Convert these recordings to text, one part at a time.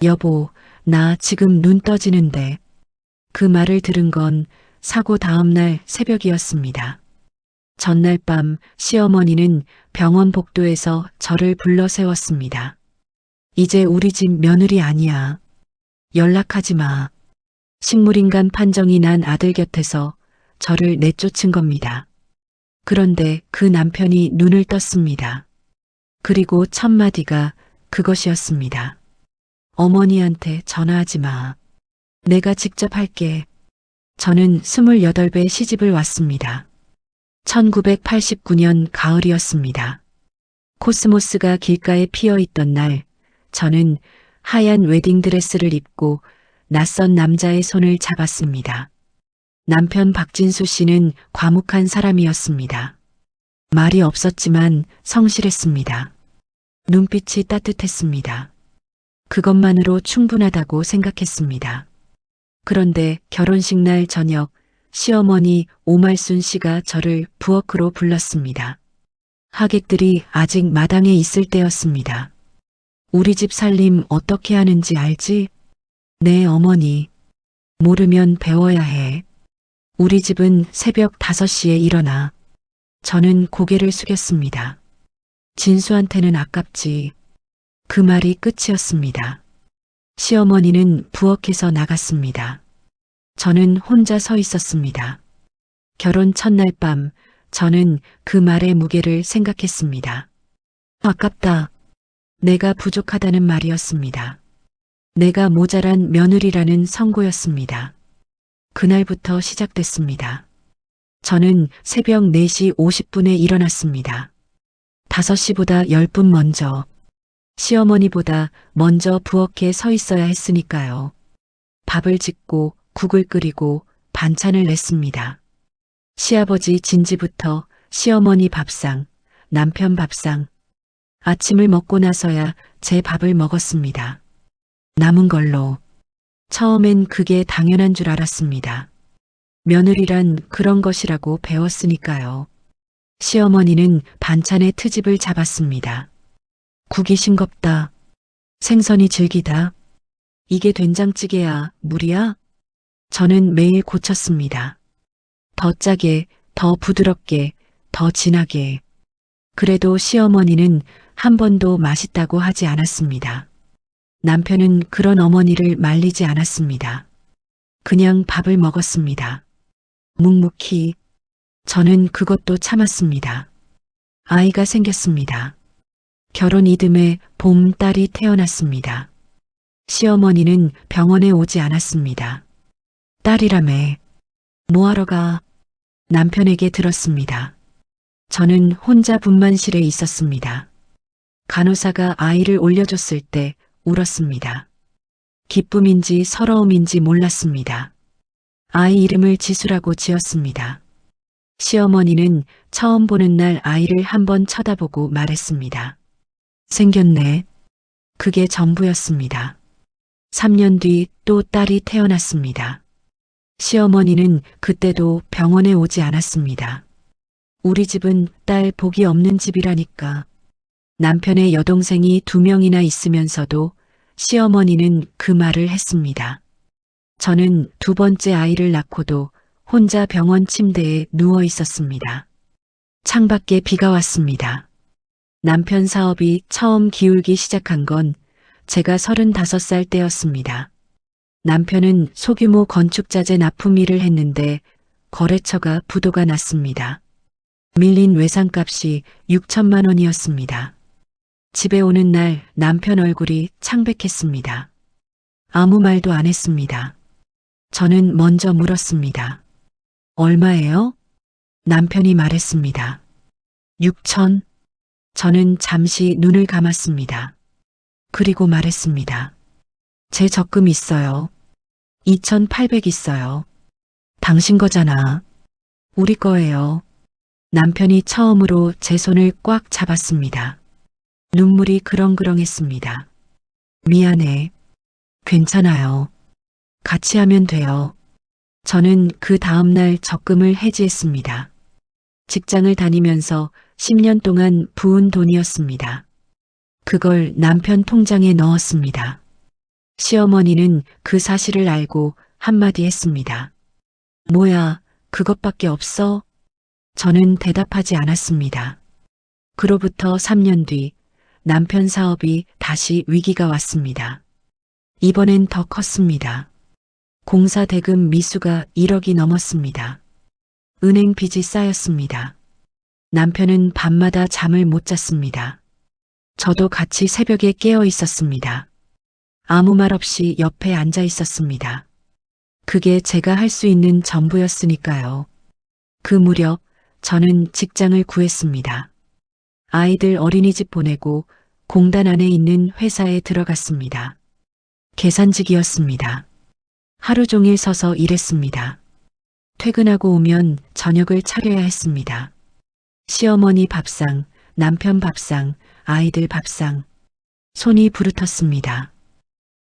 여보, 나 지금 눈 떠지는데. 그 말을 들은 건 사고 다음 날 새벽이었습니다. 전날 밤 시어머니는 병원 복도에서 저를 불러 세웠습니다. 이제 우리 집 며느리 아니야. 연락하지 마. 식물인간 판정이 난 아들 곁에서 저를 내쫓은 겁니다. 그런데 그 남편이 눈을 떴습니다. 그리고 첫 마디가 그것이었습니다. 어머니한테 전화하지 마. 내가 직접 할게. 저는 28배 시집을 왔습니다. 1989년 가을이었습니다. 코스모스가 길가에 피어 있던 날, 저는 하얀 웨딩드레스를 입고 낯선 남자의 손을 잡았습니다. 남편 박진수 씨는 과묵한 사람이었습니다. 말이 없었지만 성실했습니다. 눈빛이 따뜻했습니다. 그것만으로 충분하다고 생각했습니다. 그런데 결혼식 날 저녁 시어머니 오말순 씨가 저를 부엌으로 불렀습니다. 하객들이 아직 마당에 있을 때였습니다. 우리 집 살림 어떻게 하는지 알지? 네, 어머니. 모르면 배워야 해. 우리 집은 새벽 5시에 일어나. 저는 고개를 숙였습니다. 진수한테는 아깝지. 그 말이 끝이었습니다. 시어머니는 부엌에서 나갔습니다. 저는 혼자 서 있었습니다. 결혼 첫날 밤 저는 그 말의 무게를 생각했습니다. 아깝다. 내가 부족하다는 말이었습니다. 내가 모자란 며느리라는 선고였습니다. 그날부터 시작됐습니다. 저는 새벽 4시 50분에 일어났습니다. 5시보다 10분 먼저. 시어머니보다 먼저 부엌에 서 있어야 했으니까요. 밥을 짓고 국을 끓이고 반찬을 냈습니다. 시아버지 진지부터 시어머니 밥상, 남편 밥상. 아침을 먹고 나서야 제 밥을 먹었습니다. 남은 걸로. 처음엔 그게 당연한 줄 알았습니다. 며느리란 그런 것이라고 배웠으니까요. 시어머니는 반찬의 트집을 잡았습니다. 국이 싱겁다. 생선이 질기다. 이게 된장찌개야, 물이야? 저는 매일 고쳤습니다. 더 짜게, 더 부드럽게, 더 진하게. 그래도 시어머니는 한 번도 맛있다고 하지 않았습니다. 남편은 그런 어머니를 말리지 않았습니다. 그냥 밥을 먹었습니다. 묵묵히. 저는 그것도 참았습니다. 아이가 생겼습니다. 결혼 이듬해 봄딸이 태어났습니다. 시어머니는 병원에 오지 않았습니다. 딸이라며. 뭐하러 가? 남편에게 들었습니다. 저는 혼자 분만실에 있었습니다. 간호사가 아이를 올려줬을 때 울었습니다. 기쁨인지 서러움인지 몰랐습니다. 아이 이름을 지수라고 지었습니다. 시어머니는 처음 보는 날 아이를 한번 쳐다보고 말했습니다. 생겼네. 그게 전부였습니다. 3년 뒤 또 딸이 태어났습니다. 시어머니는 그때도 병원에 오지 않았습니다. 우리 집은 딸 복이 없는 집이라니까. 남편의 여동생이 2명이나 있으면서도 시어머니는 그 말을 했습니다. 저는 2번째 아이를 낳고도 혼자 병원 침대에 누워 있었습니다. 창밖에 비가 왔습니다. 남편 사업이 처음 기울기 시작한 건 제가 35살 때였습니다. 남편은 소규모 건축자재 납품 일을 했는데 거래처가 부도가 났습니다. 밀린 외상값이 6천만 원이었습니다. 집에 오는 날 남편 얼굴이 창백했습니다. 아무 말도 안 했습니다. 저는 먼저 물었습니다. 얼마예요? 남편이 말했습니다. 6천. 저는 잠시 눈을 감았습니다. 그리고 말했습니다. 제 적금 있어요. 2,800 있어요. 당신 거잖아. 우리 거예요. 남편이 처음으로 제 손을 꽉 잡았습니다. 눈물이 그렁그렁했습니다. 미안해. 괜찮아요. 같이 하면 돼요. 저는 그 다음날 적금을 해지했습니다. 직장을 다니면서 10년 동안 부은 돈이었습니다. 그걸 남편 통장에 넣었습니다. 시어머니는 그 사실을 알고 한마디 했습니다. 뭐야, 그것밖에 없어? 저는 대답하지 않았습니다. 그로부터 3년 뒤 남편 사업이 다시 위기가 왔습니다. 이번엔 더 컸습니다. 공사 대금 미수가 1억이 넘었습니다. 은행 빚이 쌓였습니다. 남편은 밤마다 잠을 못 잤습니다. 저도 같이 새벽에 깨어 있었습니다. 아무 말 없이 옆에 앉아 있었습니다. 그게 제가 할 수 있는 전부였으니까요. 그 무렵 저는 직장을 구했습니다. 아이들 어린이집 보내고 공단 안에 있는 회사에 들어갔습니다. 계산직이었습니다. 하루 종일 서서 일했습니다. 퇴근하고 오면 저녁을 차려야 했습니다. 시어머니 밥상, 남편 밥상, 아이들 밥상. 손이 부르텄습니다.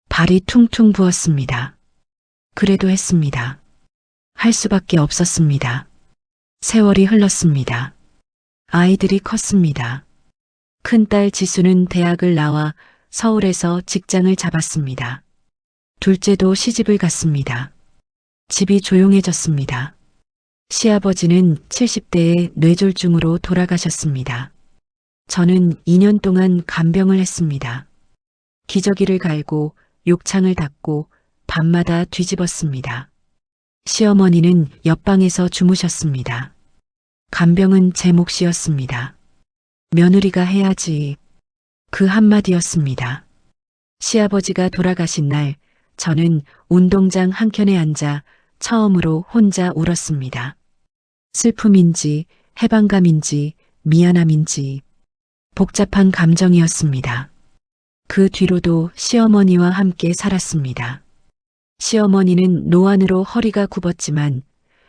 발이 퉁퉁 부었습니다. 그래도 했습니다. 할 수밖에 없었습니다. 세월이 흘렀습니다. 아이들이 컸습니다. 큰딸 지수는 대학을 나와 서울에서 직장을 잡았습니다. 둘째도 시집을 갔습니다. 집이 조용해졌습니다. 시아버지는 70대에 뇌졸중으로 돌아가셨습니다. 저는 2년 동안 간병을 했습니다. 기저귀를 갈고 욕창을 닦고 밤마다 뒤집었습니다. 시어머니는 옆방에서 주무셨습니다. 간병은 제 몫이었습니다. 며느리가 해야지. 그 한마디였습니다. 시아버지가 돌아가신 날 저는 운동장 한켠에 앉아 처음으로 혼자 울었습니다. 슬픔인지 해방감인지 미안함인지 복잡한 감정이었습니다. 그 뒤로도 시어머니와 함께 살았습니다. 시어머니는 노안으로 허리가 굽었지만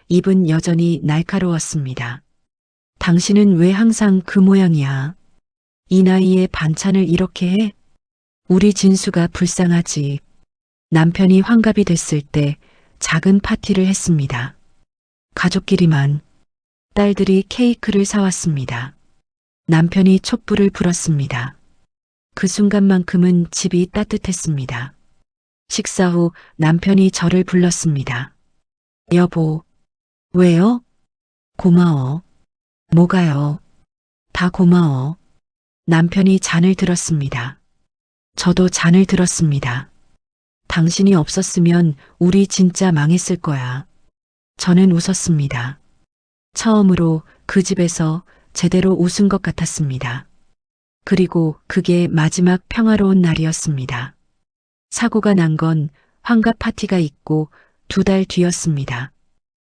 입은 여전히 날카로웠습니다. 당신은 왜 항상 그 모양이야? 이 나이에 반찬을 이렇게 해? 우리 진수가 불쌍하지. 남편이 환갑이 됐을 때 작은 파티를 했습니다. 가족끼리만. 딸들이 케이크를 사왔습니다. 남편이 촛불을 불었습니다. 그 순간만큼은 집이 따뜻했습니다. 식사 후 남편이 저를 불렀습니다. 여보, 왜요? 고마워. 뭐가요? 다 고마워. 남편이 잔을 들었습니다. 저도 잔을 들었습니다. 당신이 없었으면 우리 진짜 망했을 거야. 저는 웃었습니다. 처음으로 그 집에서 제대로 웃은 것 같았습니다. 그리고 그게 마지막 평화로운 날이었습니다. 사고가 난 건 환갑 파티가 있고 2달 뒤였습니다.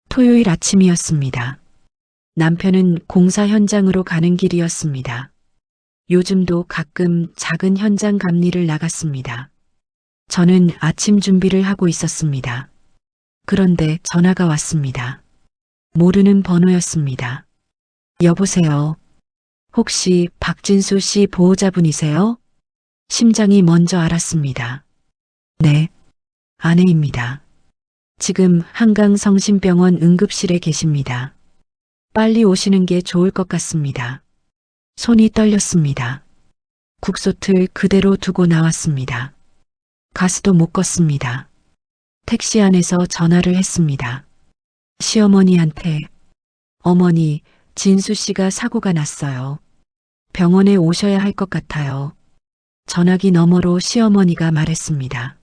토요일 아침이었습니다. 남편은 공사 현장으로 가는 길이었습니다. 요즘도 가끔 작은 현장 감리를 나갔습니다. 저는 아침 준비를 하고 있었습니다. 그런데 전화가 왔습니다. 모르는 번호였습니다. 여보세요. 혹시 박진수 씨 보호자분이세요? 심장이 먼저 알았습니다. 네, 아내입니다. 지금 한강성심병원 응급실에 계십니다. 빨리 오시는 게 좋을 것 같습니다. 손이 떨렸습니다. 국소틀 그대로 두고 나왔습니다. 가스도 못 껐습니다. 택시 안에서 전화를 했습니다. 시어머니한테, 어머니, 진수 씨가 사고가 났어요. 병원에 오셔야 할 것 같아요. 전화기 너머로 시어머니가 말했습니다.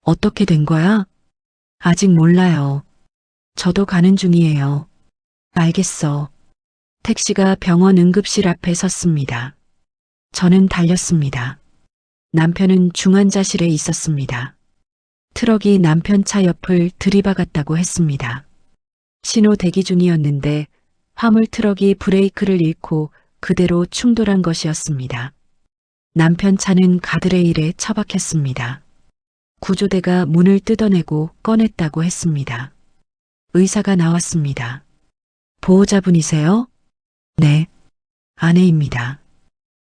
어떻게 된 거야? 아직 몰라요. 저도 가는 중이에요. 알겠어. 택시가 병원 응급실 앞에 섰습니다. 저는 달렸습니다. 남편은 중환자실에 있었습니다. 트럭이 남편 차 옆을 들이박았다고 했습니다. 신호 대기 중이었는데 화물 트럭이 브레이크를 잃고 그대로 충돌한 것이었습니다. 남편 차는 가드레일에 처박혔습니다. 구조대가 문을 뜯어내고 꺼냈다고 했습니다. 의사가 나왔습니다. 보호자분이세요? 네, 아내입니다.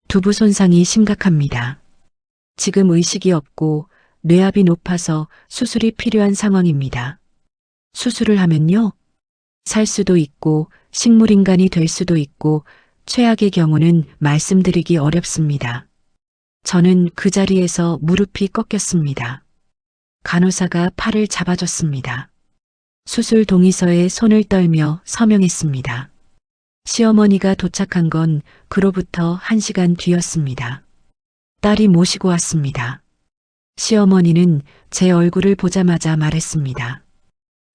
두부 손상이 심각합니다. 지금 의식이 없고 뇌압이 높아서 수술이 필요한 상황입니다. 수술을 하면요? 살 수도 있고 식물인간이 될 수도 있고 최악의 경우는 말씀드리기 어렵습니다. 저는 그 자리에서 무릎이 꺾였습니다. 간호사가 팔을 잡아줬습니다. 수술 동의서에 손을 떨며 서명했습니다. 시어머니가 도착한 건 그로부터 1시간 뒤였습니다. 딸이 모시고 왔습니다. 시어머니는 제 얼굴을 보자마자 말했습니다.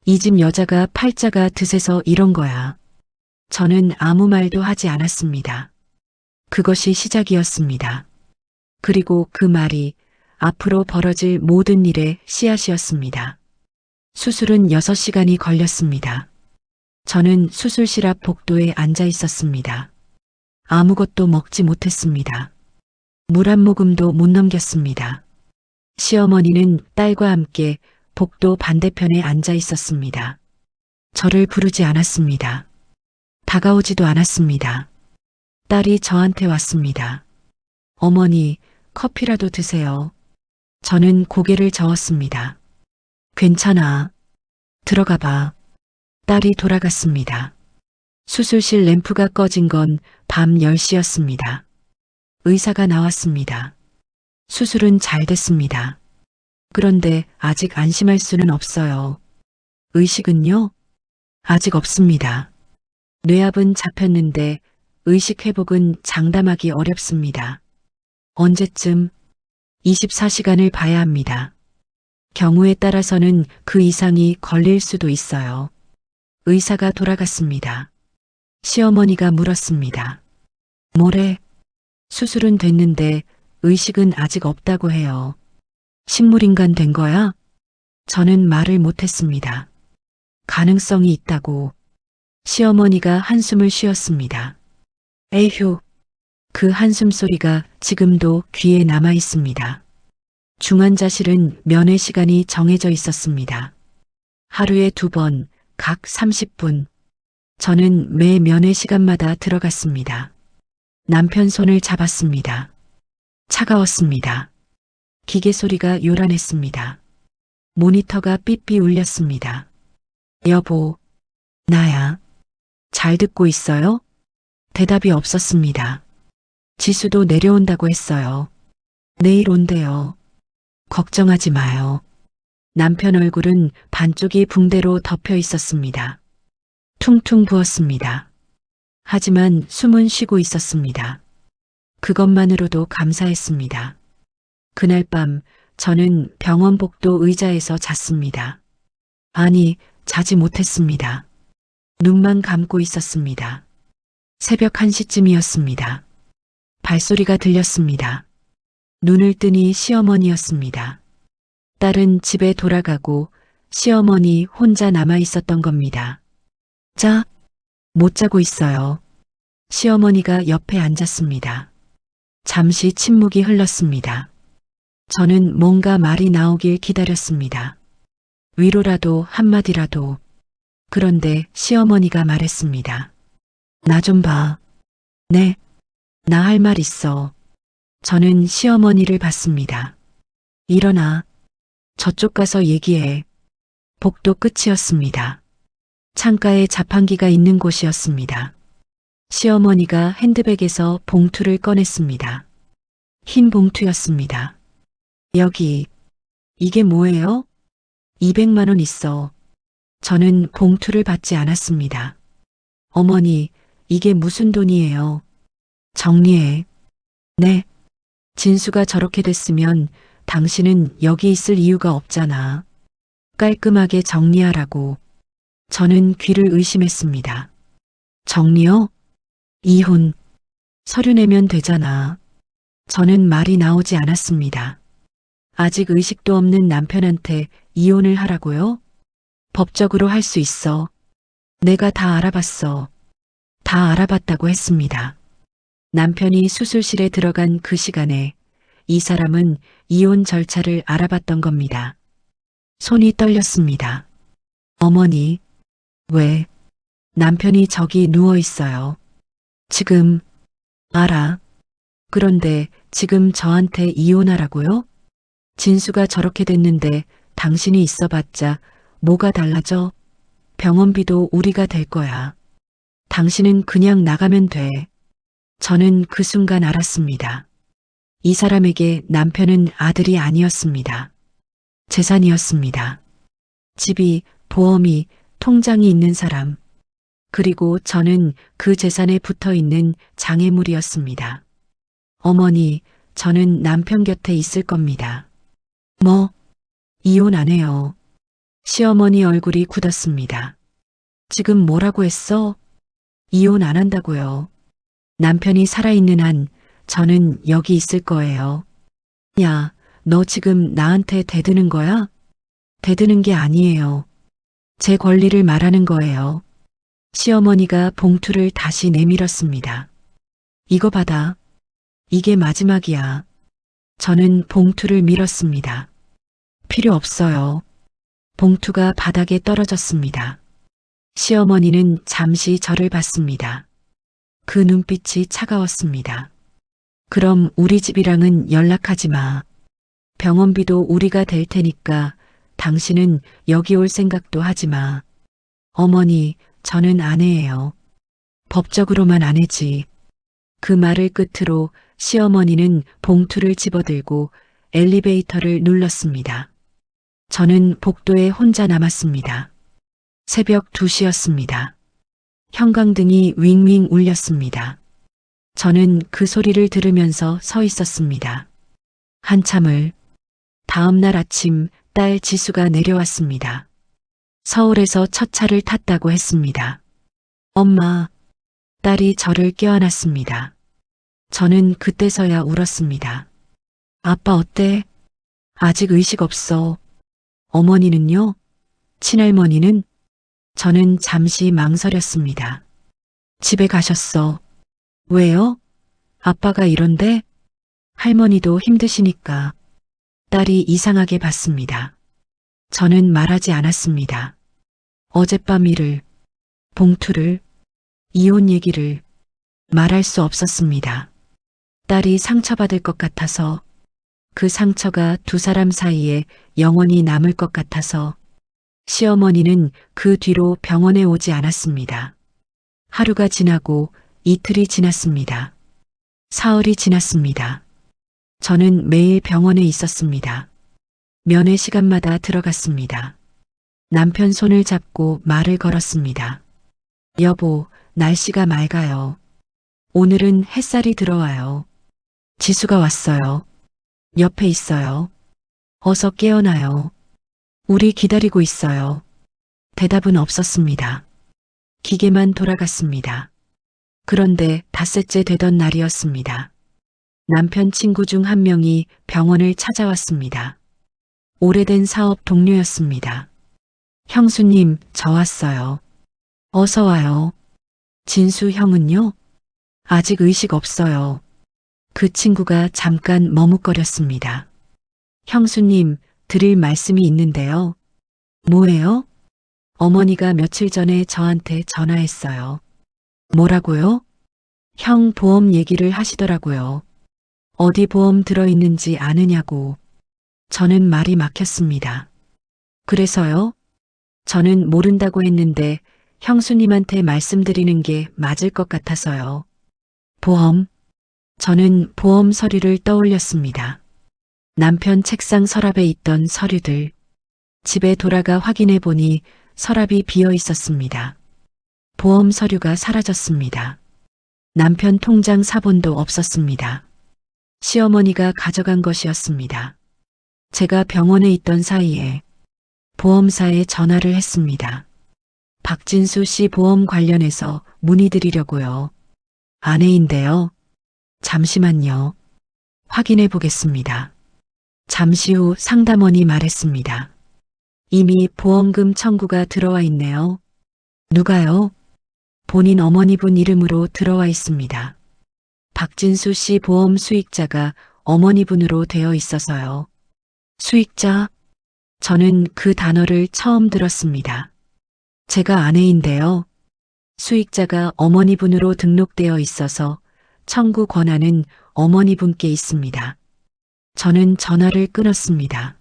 이 집 여자가 팔자가 드세서 이런 거야. 저는 아무 말도 하지 않았습니다. 그것이 시작이었습니다. 그리고 그 말이 앞으로 벌어질 모든 일의 씨앗이었습니다. 수술은 6시간이 걸렸습니다. 저는 수술실 앞 복도에 앉아 있었습니다. 아무것도 먹지 못했습니다. 물 한 모금도 못 넘겼습니다. 시어머니는 딸과 함께 복도 반대편에 앉아 있었습니다. 저를 부르지 않았습니다. 다가오지도 않았습니다. 딸이 저한테 왔습니다. 어머니, 커피라도 드세요. 저는 고개를 저었습니다. 괜찮아. 들어가 봐. 딸이 돌아갔습니다. 수술실 램프가 꺼진 건 밤 10시였습니다. 의사가 나왔습니다. 수술은 잘 됐습니다. 그런데 아직 안심할 수는 없어요. 의식은요? 아직 없습니다. 뇌압은 잡혔는데 의식 회복은 장담하기 어렵습니다. 언제쯤? 24시간을 봐야 합니다. 경우에 따라서는 그 이상이 걸릴 수도 있어요. 의사가 돌아갔습니다. 시어머니가 물었습니다. 뭐래? 수술은 됐는데 의식은 아직 없다고 해요. 식물인간 된 거야? 저는 말을 못했습니다. 가능성이 있다고. 시어머니가 한숨을 쉬었습니다. 에휴. 그 한숨 소리가 지금도 귀에 남아 있습니다. 중환자실은 면회 시간이 정해져 있었습니다. 하루에 2번, 각 30분. 저는 매 면회 시간마다 들어갔습니다. 남편 손을 잡았습니다. 차가웠습니다. 기계 소리가 요란했습니다. 모니터가 삐삐 울렸습니다. 여보, 나야. 잘 듣고 있어요? 대답이 없었습니다. 지수도 내려온다고 했어요. 내일 온대요. 걱정하지 마요. 남편 얼굴은 반쪽이 붕대로 덮여 있었습니다. 퉁퉁 부었습니다. 하지만 숨은 쉬고 있었습니다. 그것만으로도 감사했습니다. 그날 밤 저는 병원 복도 의자에서 잤습니다. 아니, 자지 못했습니다. 눈만 감고 있었습니다. 새벽 1시쯤이었습니다. 발소리가 들렸습니다. 눈을 뜨니 시어머니였습니다. 딸은 집에 돌아가고 시어머니 혼자 남아 있었던 겁니다. 못 자고 있어요. 시어머니가 옆에 앉았습니다. 잠시 침묵이 흘렀습니다. 저는 뭔가 말이 나오길 기다렸습니다. 위로라도 한마디라도. 그런데 시어머니가 말했습니다. 나 좀 봐. 네, 나 할 말 있어. 저는 시어머니를 봤습니다. 일어나. 저쪽 가서 얘기해. 복도 끝이었습니다. 창가에 자판기가 있는 곳이었습니다. 시어머니가 핸드백에서 봉투를 꺼냈습니다. 흰 봉투였습니다. 여기, 이게 뭐예요? 200만 원 있어. 저는 봉투를 받지 않았습니다. 어머니, 이게 무슨 돈이에요? 정리해. 네. 진수가 저렇게 됐으면 당신은 여기 있을 이유가 없잖아. 깔끔하게 정리하라고. 저는 귀를 의심했습니다. 정리요? 이혼. 서류 내면 되잖아. 저는 말이 나오지 않았습니다. 아직 의식도 없는 남편한테 이혼을 하라고요? 법적으로 할 수 있어. 내가 다 알아봤어. 다 알아봤다고 했습니다. 남편이 수술실에 들어간 그 시간에 이 사람은 이혼 절차를 알아봤던 겁니다. 손이 떨렸습니다. 어머니, 왜? 남편이 저기 누워 있어요. 지금, 알아. 그런데 지금 저한테 이혼하라고요? 진수가 저렇게 됐는데 당신이 있어봤자 뭐가 달라져? 병원비도 우리가 될 거야. 당신은 그냥 나가면 돼. 저는 그 순간 알았습니다. 이 사람에게 남편은 아들이 아니었습니다. 재산이었습니다. 집이, 보험이, 통장이 있는 사람. 그리고 저는 그 재산에 붙어 있는 장애물이었습니다. 어머니, 저는 남편 곁에 있을 겁니다. 뭐? 이혼 안 해요. 시어머니 얼굴이 굳었습니다. 지금 뭐라고 했어? 이혼 안 한다고요. 남편이 살아있는 한 저는 여기 있을 거예요. 야, 너 지금 나한테 대드는 거야? 대드는 게 아니에요. 제 권리를 말하는 거예요. 시어머니가 봉투를 다시 내밀었습니다. 이거 받아. 이게 마지막이야. 저는 봉투를 밀었습니다. 필요 없어요. 봉투가 바닥에 떨어졌습니다. 시어머니는 잠시 저를 봤습니다. 그 눈빛이 차가웠습니다. 그럼 우리 집이랑은 연락하지 마. 병원비도 우리가 댈 테니까 당신은 여기 올 생각도 하지 마. 어머니, 저는 아내예요. 법적으로만 아내지. 그 말을 끝으로 시어머니는 봉투를 집어들고 엘리베이터를 눌렀습니다. 저는 복도에 혼자 남았습니다. 새벽 2시였습니다. 형광등이 윙윙 울렸습니다. 저는 그 소리를 들으면서 서 있었습니다. 한참을. 다음 날 아침 딸 지수가 내려왔습니다. 서울에서 첫 차를 탔다고 했습니다. 엄마, 딸이 저를 껴안았습니다. 저는 그때서야 울었습니다. 아빠 어때? 아직 의식 없어. 어머니는요? 친할머니는? 저는 잠시 망설였습니다. 집에 가셨어. 왜요? 아빠가 이런데? 할머니도 힘드시니까. 딸이 이상하게 봤습니다. 저는 말하지 않았습니다. 어젯밤 일을, 봉투를, 이혼 얘기를 말할 수 없었습니다. 딸이 상처받을 것 같아서, 그 상처가 두 사람 사이에 영원히 남을 것 같아서, 시어머니는 그 뒤로 병원에 오지 않았습니다. 하루가 지나고 이틀이 지났습니다. 사흘이 지났습니다. 저는 매일 병원에 있었습니다. 면회 시간마다 들어갔습니다. 남편 손을 잡고 말을 걸었습니다. 여보, 날씨가 맑아요. 오늘은 햇살이 들어와요. 지수가 왔어요. 옆에 있어요. 어서 깨어나요. 우리 기다리고 있어요. 대답은 없었습니다. 기계만 돌아갔습니다. 그런데 닷새째 되던 날이었습니다. 남편 친구 중 한 명이 병원을 찾아왔습니다. 오래된 사업 동료였습니다. 형수님, 저 왔어요. 어서 와요. 진수 형은요? 아직 의식 없어요. 그 친구가 잠깐 머뭇거렸습니다. 형수님, 드릴 말씀이 있는데요. 뭐예요? 어머니가 며칠 전에 저한테 전화했어요. 뭐라고요? 형 보험 얘기를 하시더라고요. 어디 보험 들어있는지 아느냐고. 저는 말이 막혔습니다. 그래서요? 저는 모른다고 했는데 형수님한테 말씀드리는 게 맞을 것 같아서요. 보험? 저는 보험 서류를 떠올렸습니다. 남편 책상 서랍에 있던 서류들. 집에 돌아가 확인해 보니 서랍이 비어 있었습니다. 보험 서류가 사라졌습니다. 남편 통장 사본도 없었습니다. 시어머니가 가져간 것이었습니다. 제가 병원에 있던 사이에 보험사에 전화를 했습니다. 박진수 씨 보험 관련해서 문의드리려고요. 아내인데요. 잠시만요. 확인해 보겠습니다. 잠시 후 상담원이 말했습니다. 이미 보험금 청구가 들어와 있네요. 누가요? 본인 어머니분 이름으로 들어와 있습니다. 박진수 씨 보험 수익자가 어머니분으로 되어 있어서요. 수익자? 저는 그 단어를 처음 들었습니다. 제가 아내인데요. 수익자가 어머니분으로 등록되어 있어서 청구 권한은 어머니분께 있습니다. 저는 전화를 끊었습니다.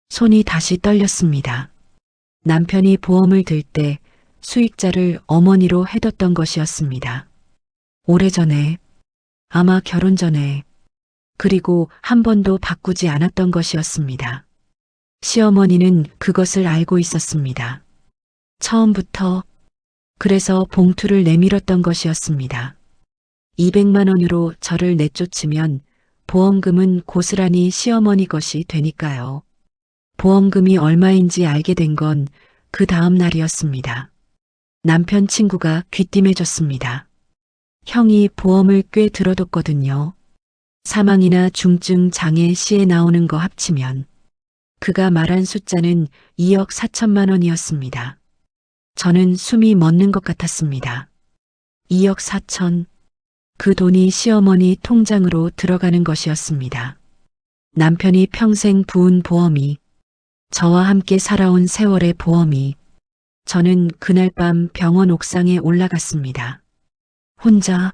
손이 다시 떨렸습니다. 남편이 보험을 들 때 수익자를 어머니로 해뒀던 것이었습니다. 오래전에, 아마 결혼 전에, 그리고 한 번도 바꾸지 않았던 것이었습니다. 시어머니는 그것을 알고 있었습니다. 처음부터. 그래서 봉투를 내밀었던 것이었습니다. 200만 원으로 저를 내쫓으면 보험금은 고스란히 시어머니 것이 되니까요. 보험금이 얼마인지 알게 된 건 그 다음 날이었습니다. 남편 친구가 귀띔해줬습니다. 형이 보험을 꽤 들어뒀거든요. 사망이나 중증 장애 시에 나오는 거 합치면. 그가 말한 숫자는 2억 4천만 원이었습니다. 저는 숨이 멎는 것 같았습니다. 2억 4천. 그 돈이 시어머니 통장으로 들어가는 것이었습니다. 남편이 평생 부은 보험이, 저와 함께 살아온 세월의 보험이. 저는 그날 밤 병원 옥상에 올라갔습니다. 혼자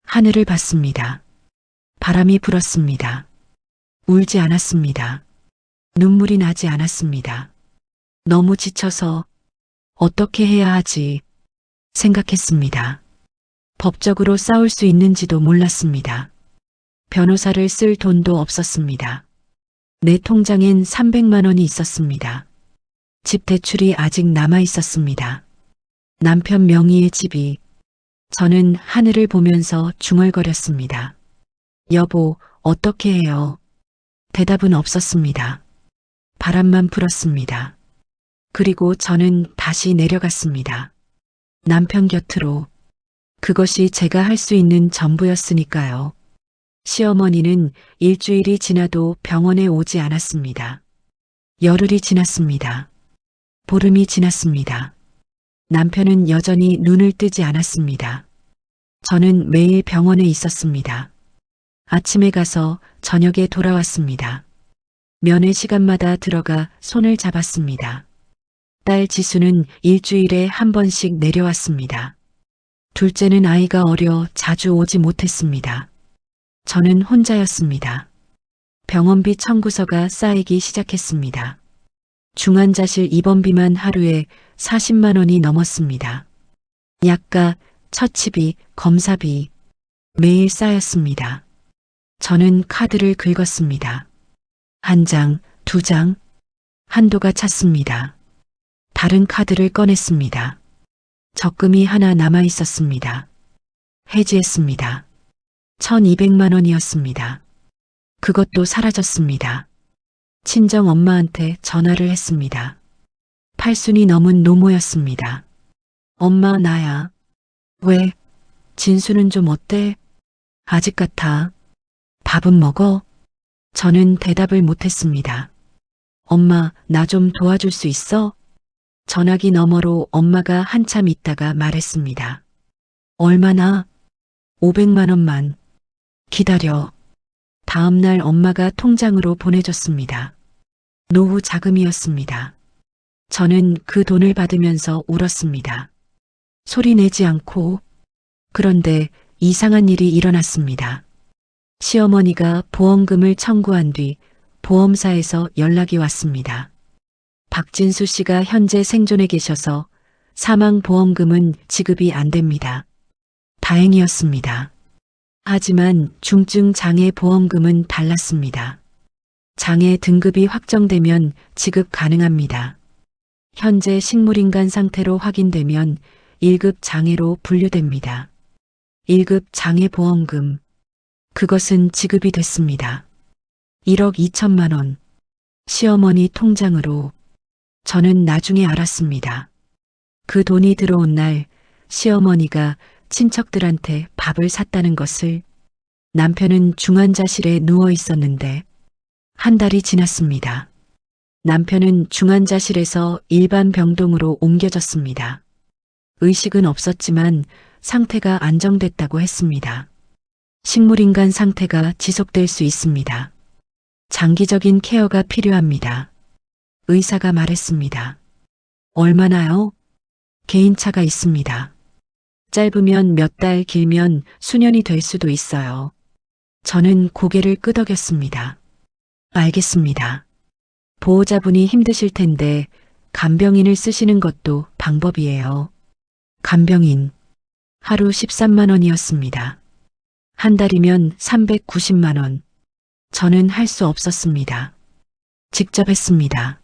하늘을 봤습니다. 바람이 불었습니다. 울지 않았습니다. 눈물이 나지 않았습니다. 너무 지쳐서 어떻게 해야 하지 생각했습니다. 법적으로 싸울 수 있는지도 몰랐습니다. 변호사를 쓸 돈도 없었습니다. 내 통장엔 300만 원이 있었습니다. 집 대출이 아직 남아 있었습니다. 남편 명의의 집이. 저는 하늘을 보면서 중얼거렸습니다. 여보, 어떻게 해요? 대답은 없었습니다. 바람만 불었습니다. 그리고 저는 다시 내려갔습니다. 남편 곁으로. 그것이 제가 할 수 있는 전부였으니까요. 시어머니는 일주일이 지나도 병원에 오지 않았습니다. 열흘이 지났습니다. 보름이 지났습니다. 남편은 여전히 눈을 뜨지 않았습니다. 저는 매일 병원에 있었습니다. 아침에 가서 저녁에 돌아왔습니다. 면회 시간마다 들어가 손을 잡았습니다. 딸 지수는 일주일에 한 번씩 내려왔습니다. 둘째는 아이가 어려 자주 오지 못했습니다. 저는 혼자였습니다. 병원비 청구서가 쌓이기 시작했습니다. 중환자실 입원비만 하루에 40만 원이 넘었습니다. 약가, 처치비, 검사비 매일 쌓였습니다. 저는 카드를 긁었습니다. 한 장, 두 장, 한도가 찼습니다. 다른 카드를 꺼냈습니다. 적금이 하나 남아 있었습니다. 해지했습니다. 1200만 원이었습니다. 그것도 사라졌습니다. 친정 엄마한테 전화를 했습니다. 8순이 넘은 노모였습니다. 엄마, 나야. 왜? 진수는 좀 어때? 아직 같아. 밥은 먹어? 저는 대답을 못했습니다. 엄마, 나 좀 도와줄 수 있어? 전화기 너머로 엄마가 한참 있다가 말했습니다. 얼마나? 500만 원만. 기다려. 다음 날 엄마가 통장으로 보내줬습니다. 노후 자금이었습니다. 저는 그 돈을 받으면서 울었습니다. 소리 내지 않고. 그런데 이상한 일이 일어났습니다. 시어머니가 보험금을 청구한 뒤 보험사에서 연락이 왔습니다. 박진수 씨가 현재 생존해 계셔서 사망보험금은 지급이 안 됩니다. 다행이었습니다. 하지만 중증 장애 보험금은 달랐습니다. 장애 등급이 확정되면 지급 가능합니다. 현재 식물인간 상태로 확인되면 1급 장애로 분류됩니다. 1급 장애 보험금. 그것은 지급이 됐습니다. 1억 2천만 원. 시어머니 통장으로. 저는 나중에 알았습니다. 그 돈이 들어온 날 시어머니가 친척들한테 밥을 샀다는 것을. 남편은 중환자실에 누워 있었는데 한 달이 지났습니다. 남편은 중환자실에서 일반 병동으로 옮겨졌습니다. 의식은 없었지만 상태가 안정됐다고 했습니다. 식물인간 상태가 지속될 수 있습니다. 장기적인 케어가 필요합니다. 의사가 말했습니다. 얼마나요? 개인차가 있습니다. 짧으면 몇 달, 길면 수년이 될 수도 있어요. 저는 고개를 끄덕였습니다. 알겠습니다. 보호자분이 힘드실 텐데 간병인을 쓰시는 것도 방법이에요. 간병인. 하루 13만 원이었습니다. 한 달이면 390만 원. 저는 할 수 없었습니다. 직접 했습니다.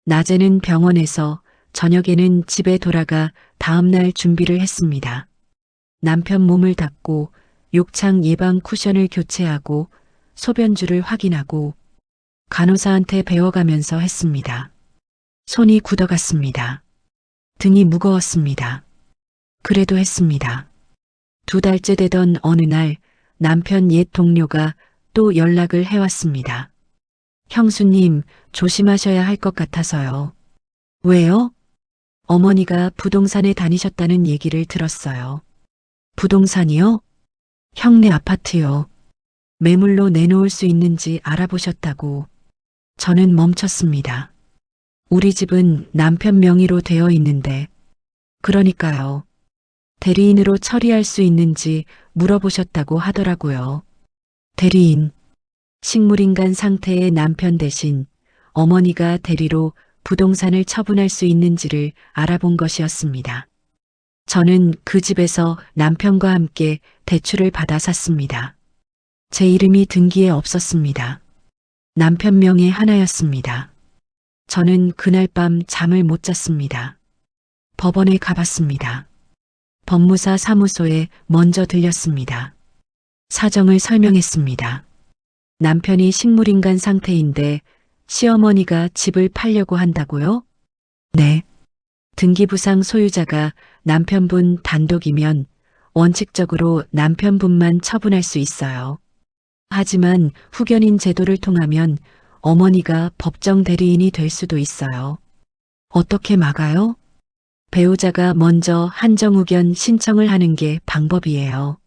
낮에는 병원에서, 저녁에는 집에 돌아가 다음날 준비를 했습니다. 남편 몸을 닦고 욕창 예방 쿠션을 교체하고 소변줄을 확인하고 간호사한테 배워가면서 했습니다. 손이 굳어갔습니다. 등이 무거웠습니다. 그래도 했습니다. 2달째 되던 어느 날 남편 옛 동료가 또 연락을 해왔습니다. 형수님, 조심하셔야 할 것 같아서요. 왜요? 어머니가 부동산에 다니셨다는 얘기를 들었어요. 부동산이요? 형네 아파트요. 매물로 내놓을 수 있는지 알아보셨다고. 저는 멈췄습니다. 우리 집은 남편 명의로 되어 있는데. 그러니까요. 대리인으로 처리할 수 있는지 물어보셨다고 하더라고요. 대리인. 식물인간 상태의 남편 대신 어머니가 대리로 부동산을 처분할 수 있는지를 알아본 것이었습니다. 저는 그 집에서 남편과 함께 대출을 받아 샀습니다. 제 이름이 등기에 없었습니다. 남편 명의 하나였습니다. 저는 그날 밤 잠을 못 잤습니다. 법원에 가봤습니다. 법무사 사무소에 먼저 들렸습니다. 사정을 설명했습니다. 남편이 식물인간 상태인데 시어머니가 집을 팔려고 한다고요? 네. 등기부상 소유자가 남편분 단독이면 원칙적으로 남편분만 처분할 수 있어요. 하지만 후견인 제도를 통하면 어머니가 법정 대리인이 될 수도 있어요. 어떻게 막아요? 배우자가 먼저 한정후견 신청을 하는 게 방법이에요.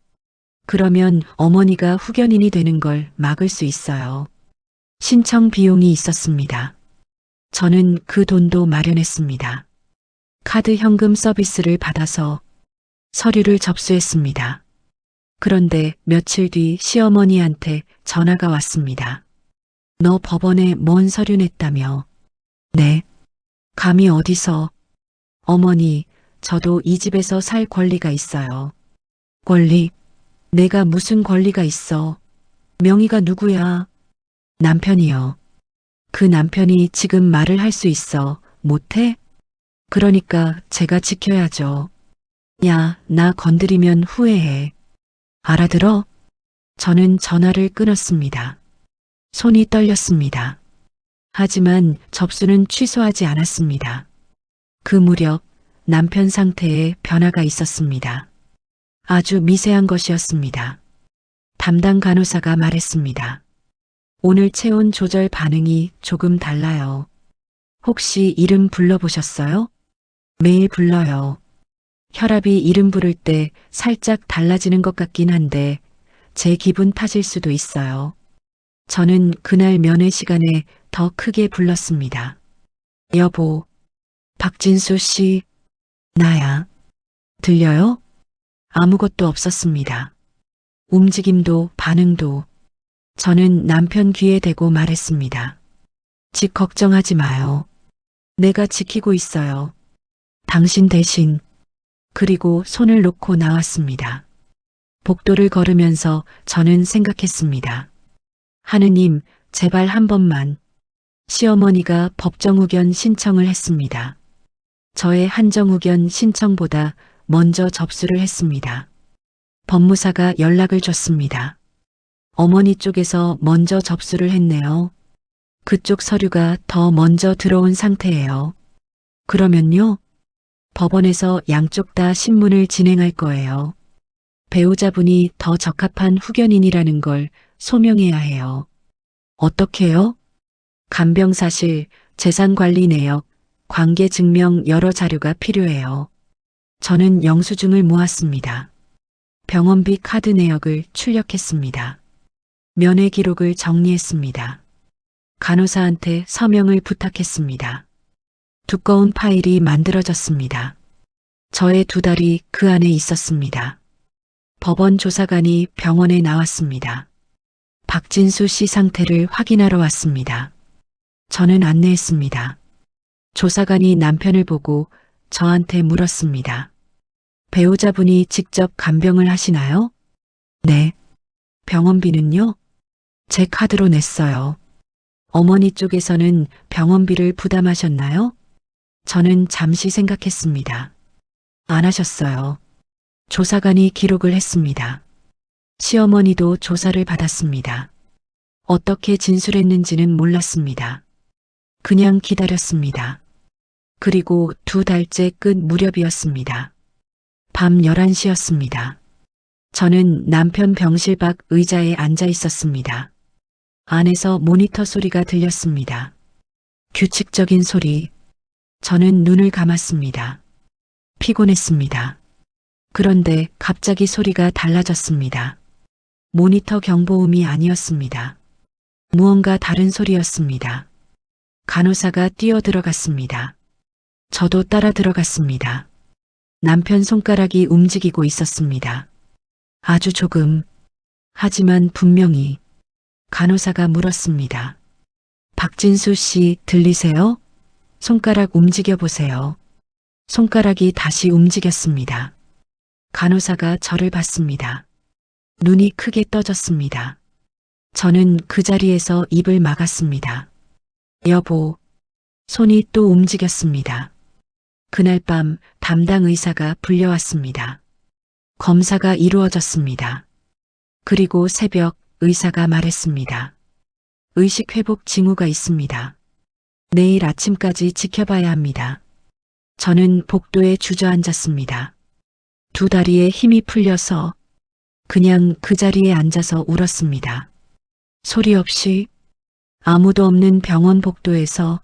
그러면 어머니가 후견인이 되는 걸 막을 수 있어요. 신청 비용이 있었습니다. 저는 그 돈도 마련했습니다. 카드 현금 서비스를 받아서 서류를 접수했습니다. 그런데 며칠 뒤 시어머니한테 전화가 왔습니다. 너 법원에 뭔 서류 냈다며? 네. 감히 어디서? 어머니, 저도 이 집에서 살 권리가 있어요. 권리? 내가 무슨 권리가 있어? 명의가 누구야? 남편이요. 그 남편이 지금 말을 할 수 있어. 못해? 그러니까 제가 지켜야죠. 야, 나 건드리면 후회해. 알아들어? 저는 전화를 끊었습니다. 손이 떨렸습니다. 하지만 접수는 취소하지 않았습니다. 그 무렵 남편 상태에 변화가 있었습니다. 아주 미세한 것이었습니다. 담당 간호사가 말했습니다. 오늘 체온 조절 반응이 조금 달라요. 혹시 이름 불러보셨어요? 매일 불러요. 혈압이 이름 부를 때 살짝 달라지는 것 같긴 한데 제 기분 탓일 수도 있어요. 저는 그날 면회 시간에 더 크게 불렀습니다. 여보, 박진수 씨, 나야. 들려요? 아무것도 없었습니다. 움직임도 반응도. 저는 남편 귀에 대고 말했습니다. 집 걱정하지 마요. 내가 지키고 있어요. 당신 대신. 그리고 손을 놓고 나왔습니다. 복도를 걸으면서 저는 생각했습니다. 하느님, 제발 한 번만. 시어머니가 법정후견 신청을 했습니다. 저의 한정후견 신청보다 먼저 접수를 했습니다. 법무사가 연락을 줬습니다. 어머니 쪽에서 먼저 접수를 했네요. 그쪽 서류가 더 먼저 들어온 상태예요. 그러면요? 법원에서 양쪽 다 신문을 진행할 거예요. 배우자분이 더 적합한 후견인이라는 걸 소명해야 해요. 어떻게요? 간병사실, 재산관리 내역, 관계 증명 여러 자료가 필요해요. 저는 영수증을 모았습니다. 병원비 카드 내역을 출력했습니다. 면회 기록을 정리했습니다. 간호사한테 서명을 부탁했습니다. 두꺼운 파일이 만들어졌습니다. 저의 2달이 그 안에 있었습니다. 법원 조사관이 병원에 나왔습니다. 박진수 씨 상태를 확인하러 왔습니다. 저는 안내했습니다. 조사관이 남편을 보고 저한테 물었습니다. 배우자분이 직접 간병을 하시나요? 네. 병원비는요? 제 카드로 냈어요. 어머니 쪽에서는 병원비를 부담하셨나요? 저는 잠시 생각했습니다. 안 하셨어요. 조사관이 기록을 했습니다. 시어머니도 조사를 받았습니다. 어떻게 진술했는지는 몰랐습니다. 그냥 기다렸습니다. 그리고 2달째 끝 무렵이었습니다. 밤 11시였습니다. 저는 남편 병실 밖 의자에 앉아 있었습니다. 안에서 모니터 소리가 들렸습니다. 규칙적인 소리. 저는 눈을 감았습니다. 피곤했습니다. 그런데 갑자기 소리가 달라졌습니다. 모니터 경보음이 아니었습니다. 무언가 다른 소리였습니다. 간호사가 뛰어들어갔습니다. 저도 따라 들어갔습니다. 남편 손가락이 움직이고 있었습니다. 아주 조금. 하지만 분명히. 간호사가 물었습니다. 박진수 씨 들리세요? 손가락 움직여 보세요. 손가락이 다시 움직였습니다. 간호사가 저를 봤습니다. 눈이 크게 떠졌습니다. 저는 그 자리에서 입을 막았습니다. 여보. 손이 또 움직였습니다. 그날 밤 담당 의사가 불려왔습니다. 검사가 이루어졌습니다. 그리고 새벽 의사가 말했습니다. 의식 회복 징후가 있습니다. 내일 아침까지 지켜봐야 합니다. 저는 복도에 주저앉았습니다. 2다리에 힘이 풀려서 그냥 그 자리에 앉아서 울었습니다. 소리 없이 아무도 없는 병원 복도에서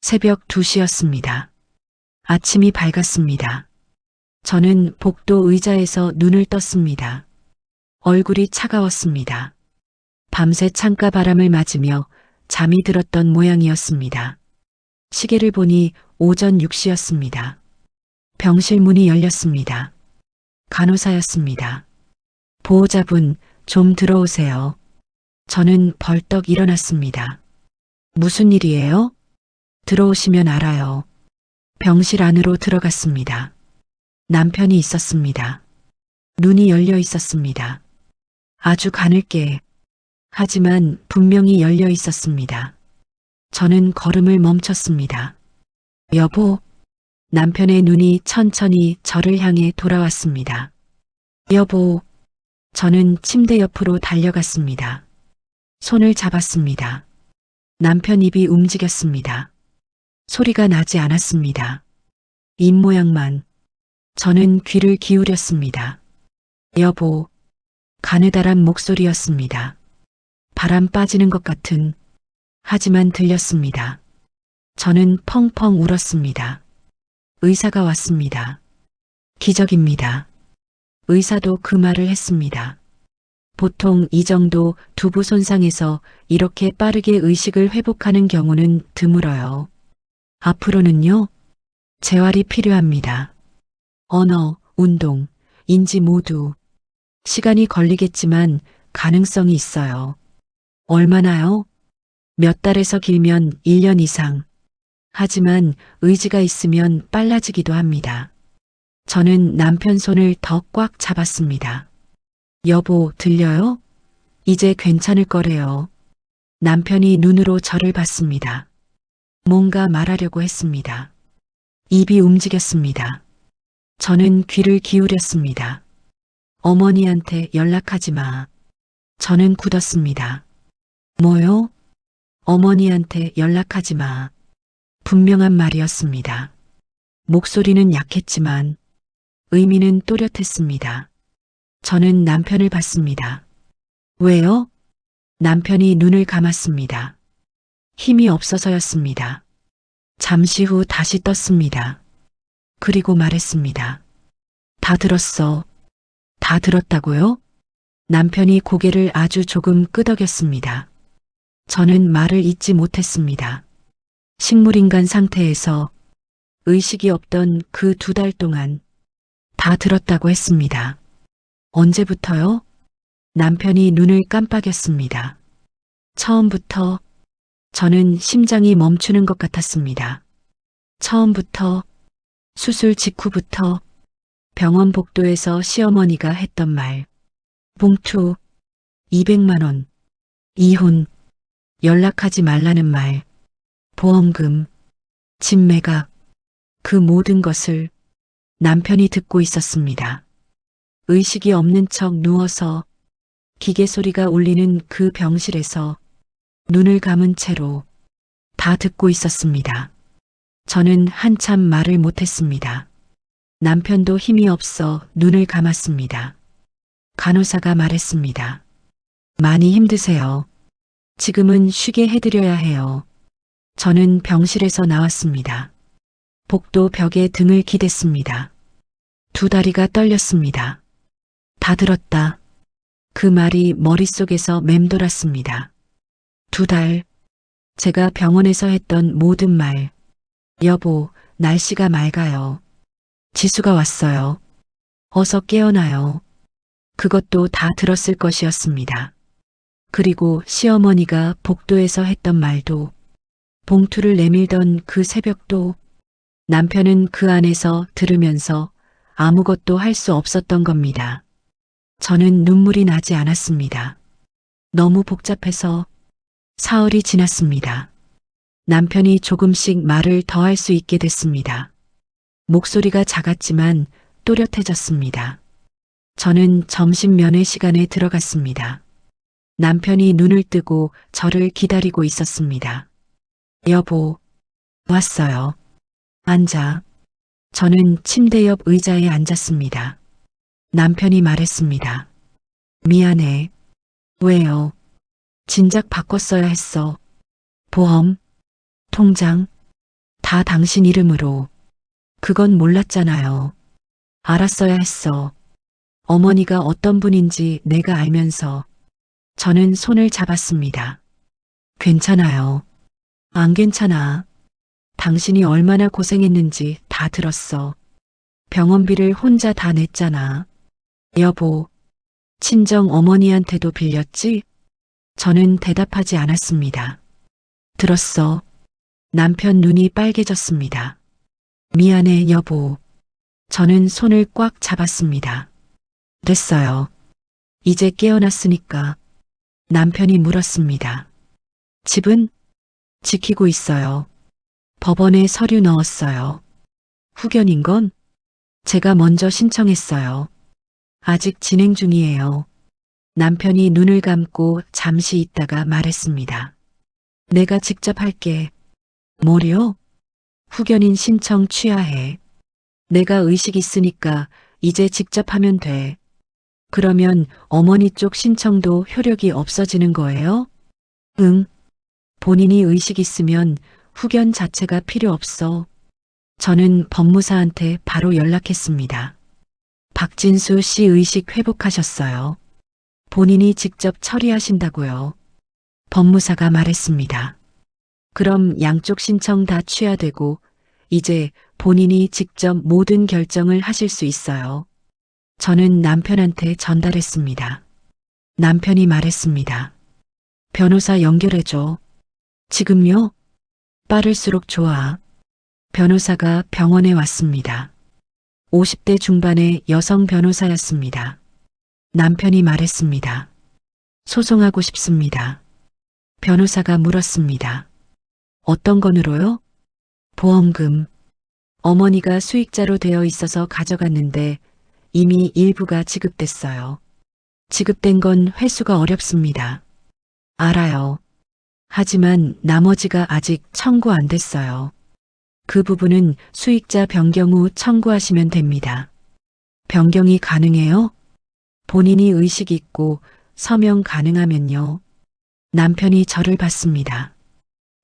새벽 2시였습니다. 아침이 밝았습니다. 저는 복도 의자에서 눈을 떴습니다. 얼굴이 차가웠습니다. 밤새 창가 바람을 맞으며 잠이 들었던 모양이었습니다. 시계를 보니 오전 6시였습니다. 병실 문이 열렸습니다. 간호사였습니다. 보호자분, 좀 들어오세요. 저는 벌떡 일어났습니다. 무슨 일이에요? 들어오시면 알아요. 병실 안으로 들어갔습니다. 남편이 있었습니다. 눈이 열려 있었습니다. 아주 가늘게. 하지만 분명히 열려 있었습니다. 저는 걸음을 멈췄습니다. 여보. 남편의 눈이 천천히 저를 향해 돌아왔습니다. 여보. 저는 침대 옆으로 달려갔습니다. 손을 잡았습니다. 남편 입이 움직였습니다. 소리가 나지 않았습니다. 입 모양만. 저는 귀를 기울였습니다. 여보. 가느다란 목소리였습니다. 바람 빠지는 것 같은. 하지만 들렸습니다. 저는 펑펑 울었습니다. 의사가 왔습니다. 기적입니다. 의사도 그 말을 했습니다. 보통 이 정도 두부 손상에서 이렇게 빠르게 의식을 회복하는 경우는 드물어요. 앞으로는요, 재활이 필요합니다. 언어, 운동, 인지 모두. 시간이 걸리겠지만 가능성이 있어요. 얼마나요? 몇 달에서 길면 1년 이상. 하지만 의지가 있으면 빨라지기도 합니다. 저는 남편 손을 더 꽉 잡았습니다. 여보, 들려요? 이제 괜찮을 거래요. 남편이 눈으로 저를 봤습니다. 뭔가 말하려고 했습니다. 입이 움직였습니다. 저는 귀를 기울였습니다. 어머니한테 연락하지 마. 저는 굳었습니다. 뭐요? 어머니한테 연락하지 마. 분명한 말이었습니다. 목소리는 약했지만 의미는 또렷했습니다. 저는 남편을 봤습니다. 왜요? 남편이 눈을 감았습니다. 힘이 없어서였습니다. 잠시 후 다시 떴습니다. 그리고 말했습니다. 다 들었어. 다 들었다고요? 남편이 고개를 아주 조금 끄덕였습니다. 저는 말을 잇지 못했습니다. 식물인간 상태에서 의식이 없던 그 2달 동안 다 들었다고 했습니다. 언제부터요? 남편이 눈을 깜빡였습니다. 처음부터. 저는 심장이 멈추는 것 같았습니다. 처음부터. 수술 직후부터. 병원 복도에서 시어머니가 했던 말. 봉투 200만 원. 이혼. 연락하지 말라는 말, 보험금, 집 매각, 그 모든 것을 남편이 듣고 있었습니다. 의식이 없는 척 누워서 기계 소리가 울리는 그 병실에서 눈을 감은 채로 다 듣고 있었습니다. 저는 한참 말을 못했습니다. 남편도 힘이 없어 눈을 감았습니다. 간호사가 말했습니다. 많이 힘드세요. 지금은 쉬게 해드려야 해요. 저는 병실에서 나왔습니다. 복도 벽에 등을 기댔습니다. 두 다리가 떨렸습니다. 다 들었다. 그 말이 머릿속에서 맴돌았습니다. 2달, 제가 병원에서 했던 모든 말. 여보, 날씨가 맑아요. 지수가 왔어요. 어서 깨어나요. 그것도 다 들었을 것이었습니다. 그리고 시어머니가 복도에서 했던 말도, 봉투를 내밀던 그 새벽도, 남편은 그 안에서 들으면서 아무것도 할 수 없었던 겁니다. 저는 눈물이 나지 않았습니다. 너무 복잡해서. 사흘이 지났습니다. 남편이 조금씩 말을 더 할 수 있게 됐습니다. 목소리가 작았지만 또렷해졌습니다. 저는 점심 면회 시간에 들어갔습니다. 남편이 눈을 뜨고 저를 기다리고 있었습니다. 여보, 왔어요. 앉아. 저는 침대 옆 의자에 앉았습니다. 남편이 말했습니다. 미안해. 왜요? 진작 바꿨어야 했어. 보험, 통장, 다 당신 이름으로. 그건 몰랐잖아요. 알았어야 했어. 어머니가 어떤 분인지 내가 알면서. 저는 손을 잡았습니다. 괜찮아요. 안 괜찮아. 당신이 얼마나 고생했는지 다 들었어. 병원비를 혼자 다 냈잖아. 여보, 친정 어머니한테도 빌렸지? 저는 대답하지 않았습니다. 들었어. 남편 눈이 빨개졌습니다. 미안해, 여보. 저는 손을 꽉 잡았습니다. 됐어요. 이제 깨어났으니까. 남편이 물었습니다. 집은? 지키고 있어요. 법원에 서류 넣었어요. 후견인 건? 제가 먼저 신청했어요. 아직 진행 중이에요. 남편이 눈을 감고 잠시 있다가 말했습니다. 내가 직접 할게. 뭐요? 후견인 신청 취하해. 내가 의식 있으니까 이제 직접 하면 돼. 그러면 어머니 쪽 신청도 효력이 없어지는 거예요? 응. 본인이 의식 있으면 후견 자체가 필요 없어. 저는 법무사한테 바로 연락했습니다. 박진수 씨 의식 회복하셨어요. 본인이 직접 처리하신다고요. 법무사가 말했습니다. 그럼 양쪽 신청 다 취하되고 이제 본인이 직접 모든 결정을 하실 수 있어요. 저는 남편한테 전달했습니다. 남편이 말했습니다. 변호사 연결해줘. 지금요? 빠를수록 좋아. 변호사가 병원에 왔습니다. 50대 중반의 여성 변호사였습니다. 남편이 말했습니다. 소송하고 싶습니다. 변호사가 물었습니다. 어떤 건으로요? 보험금. 어머니가 수익자로 되어 있어서 가져갔는데 이미 일부가 지급됐어요. 지급된 건 회수가 어렵습니다. 알아요. 하지만 나머지가 아직 청구 안 됐어요. 그 부분은 수익자 변경 후 청구하시면 됩니다. 변경이 가능해요? 본인이 의식 있고 서명 가능하면요. 남편이 저를 봤습니다.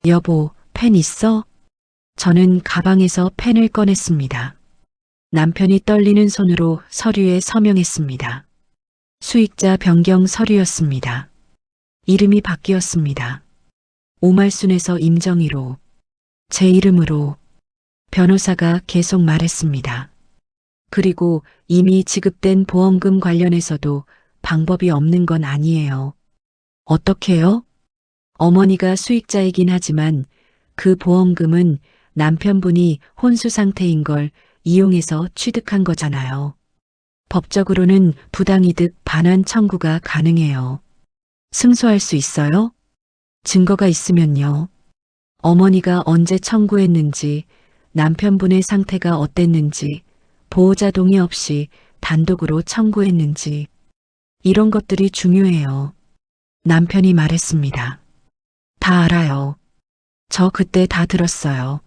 여보, 펜 있어? 저는 가방에서 펜을 꺼냈습니다. 남편이 떨리는 손으로 서류에 서명했습니다. 수익자 변경 서류였습니다. 이름이 바뀌었습니다. 오말순에서 임정희로, 제 이름으로. 변호사가 계속 말했습니다. 그리고 이미 지급된 보험금 관련해서도 방법이 없는 건 아니에요. 어떻게요? 어머니가 수익자이긴 하지만 그 보험금은 남편분이 혼수 상태인 걸 이용해서 취득한 거잖아요. 법적으로는 부당이득 반환 청구가 가능해요. 승소할 수 있어요? 증거가 있으면요. 어머니가 언제 청구했는지, 남편분의 상태가 어땠는지, 보호자 동의 없이 단독으로 청구했는지, 이런 것들이 중요해요. 남편이 말했습니다. 다 알아요. 저 그때 다 들었어요.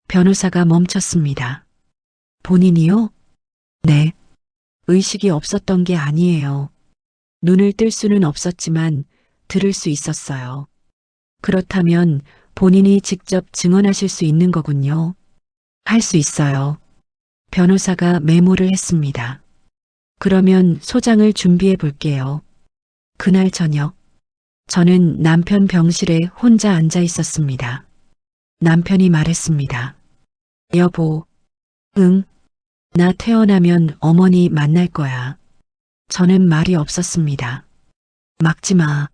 변호사가 멈췄습니다. 본인이요? 네. 의식이 없었던 게 아니에요. 눈을 뜰 수는 없었지만 들을 수 있었어요. 그렇다면 본인이 직접 증언하실 수 있는 거군요. 할 수 있어요. 변호사가 메모를 했습니다. 그러면 소장을 준비해 볼게요. 그날 저녁, 저는 남편 병실에 혼자 앉아 있었습니다. 남편이 말했습니다. 여보, 응, 나 태어나면 어머니 만날 거야. 저는 말이 없었습니다. 막지 마.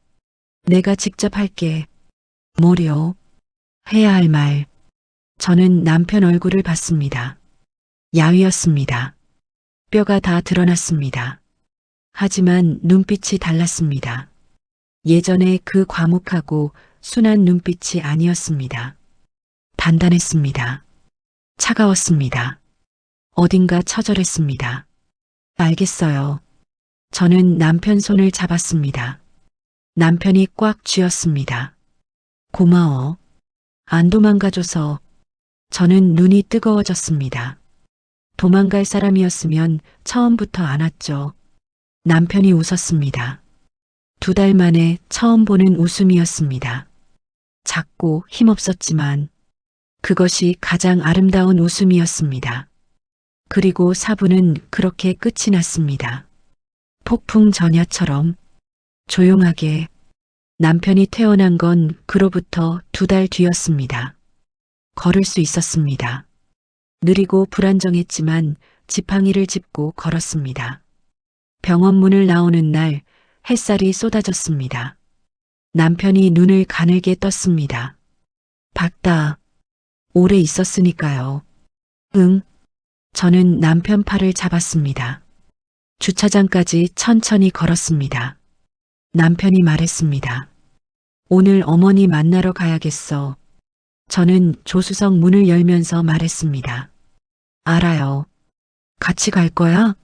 내가 직접 할게. 뭐려? 해야 할 말. 저는 남편 얼굴을 봤습니다. 야위었습니다. 뼈가 다 드러났습니다. 하지만 눈빛이 달랐습니다. 예전에 그 과묵하고 순한 눈빛이 아니었습니다. 단단했습니다. 차가웠습니다. 어딘가 처절했습니다. 알겠어요. 저는 남편 손을 잡았습니다. 남편이 꽉 쥐었습니다. 고마워. 안 도망가줘서. 저는 눈이 뜨거워졌습니다. 도망갈 사람이었으면 처음부터 안 왔죠. 남편이 웃었습니다. 2달 만에 처음 보는 웃음이었습니다. 작고 힘없었지만 그것이 가장 아름다운 웃음이었습니다. 그리고 사부는 그렇게 끝이 났습니다. 폭풍 전야처럼 조용하게. 남편이 태어난 건 그로부터 2달 뒤였습니다. 걸을 수 있었습니다. 느리고 불안정했지만 지팡이를 짚고 걸었습니다. 병원 문을 나오는 날 햇살이 쏟아졌습니다. 남편이 눈을 가늘게 떴습니다. 박다. 오래 있었으니까요. 응. 저는 남편 팔을 잡았습니다. 주차장까지 천천히 걸었습니다. 남편이 말했습니다. 오늘 어머니 만나러 가야겠어. 저는 조수석 문을 열면서 말했습니다. 알아요. 같이 갈 거야?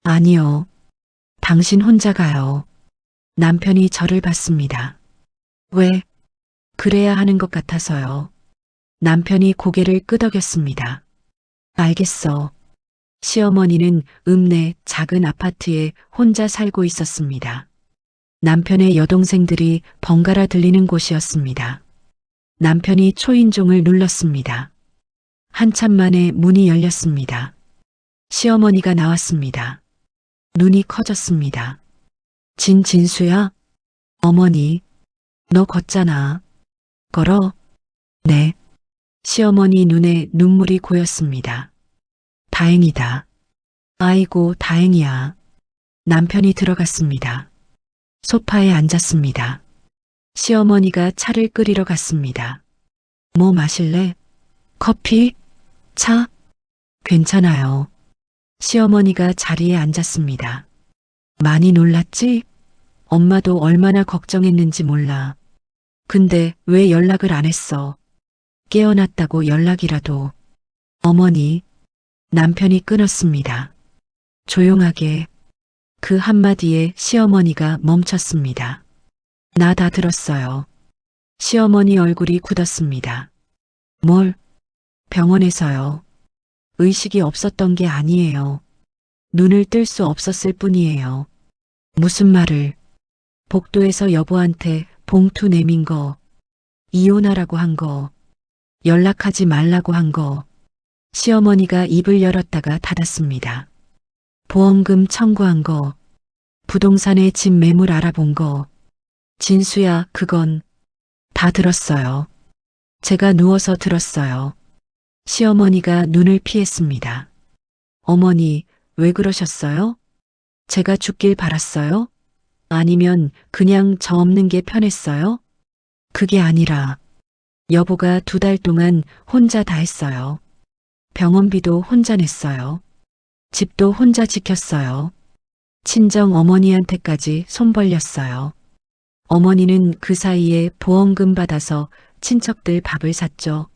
아니요. 당신 혼자 가요. 남편이 저를 봤습니다. 왜? 그래야 하는 것 같아서요. 남편이 고개를 끄덕였습니다. 알겠어. 시어머니는 읍내 작은 아파트에 혼자 살고 있었습니다. 남편의 여동생들이 번갈아 들리는 곳이었습니다. 남편이 초인종을 눌렀습니다. 한참 만에 문이 열렸습니다. 시어머니가 나왔습니다. 눈이 커졌습니다. 진수야? 어머니, 너 걷잖아. 걸어? 네. 시어머니 눈에 눈물이 고였습니다. 다행이다. 아이고, 다행이야. 남편이 들어갔습니다. 소파에 앉았습니다. 시어머니가 차를 끓이러 갔습니다. 뭐 마실래? 커피? 차? 괜찮아요. 시어머니가 자리에 앉았습니다. 많이 놀랐지? 엄마도 얼마나 걱정했는지 몰라. 근데 왜 연락을 안 했어? 깨어났다고 연락이라도. 어머니, 남편이 끊었습니다. 조용하게. 그 한마디에 시어머니가 멈췄습니다. 나 다 들었어요. 시어머니 얼굴이 굳었습니다. 뭘? 병원에서요. 의식이 없었던 게 아니에요. 눈을 뜰 수 없었을 뿐이에요. 무슨 말을? 복도에서 여보한테 봉투 내민 거, 이혼하라고 한 거, 연락하지 말라고 한 거. 시어머니가 입을 열었다가 닫았습니다. 보험금 청구한 거, 부동산에 집 매물 알아본 거. 진수야, 그건 다 들었어요. 제가 누워서 들었어요. 시어머니가 눈을 피했습니다. 어머니, 왜 그러셨어요? 제가 죽길 바랐어요? 아니면 그냥 저 없는 게 편했어요? 그게 아니라 여보가 2달 동안 혼자 다 했어요. 병원비도 혼자 냈어요. 집도 혼자 지켰어요. 친정 어머니한테까지 손 벌렸어요. 어머니는 그 사이에 보험금 받아서 친척들 밥을 샀죠.